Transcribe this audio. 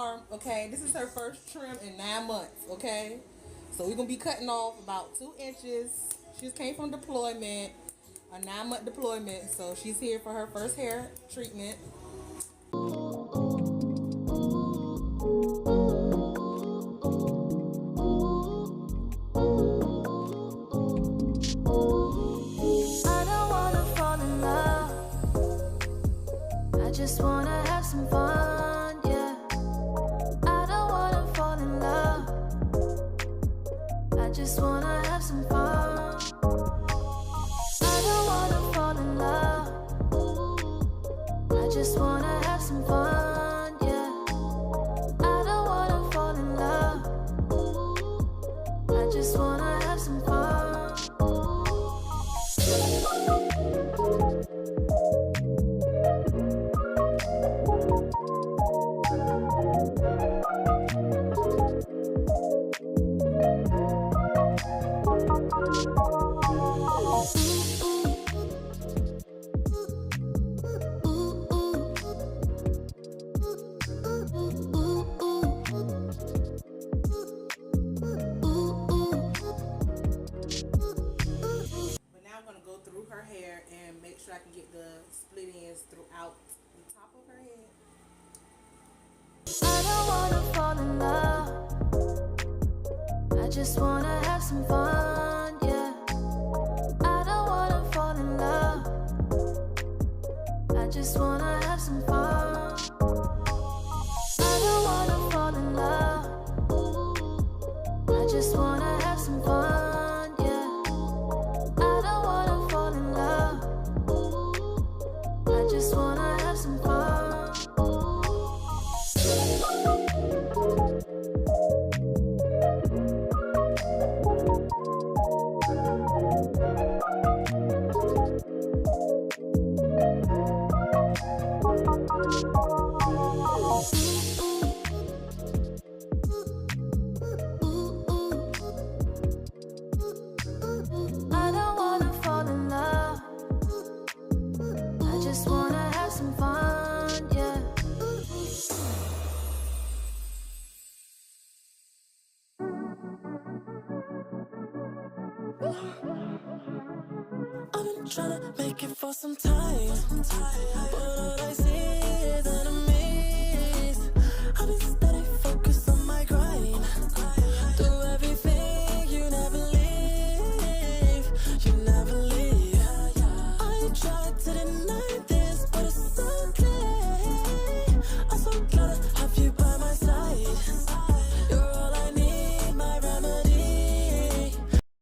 arm, okay? This is her first trim in 9 months, okay? So we're gonna be cutting off about 2 inches. She just came from deployment, a 9-month deployment, so she's here for her first hair treatment. I don't wanna fall in love. I just wanna have some fun, yeah. I don't wanna fall in love. I just wanna have some fun. I don't wanna fall in love. I just wanna have some fun, yeah. I don't wanna fall in love. I just wanna have some fun. But now I'm gonna go through her hair and make sure I can get the split ends throughout the top of her head. I don't wanna fall in love. I just wanna have some fun, yeah. I don't wanna fall in love. I just wanna have some fun. I don't wanna fall in love. I just wanna have some fun, yeah. I don't wanna fall in love. I just wanna have some fun. I don't wanna fall in love. I just wanna have some fun, yeah. I've been tryna make it for some time, but all I see is enemies. I've been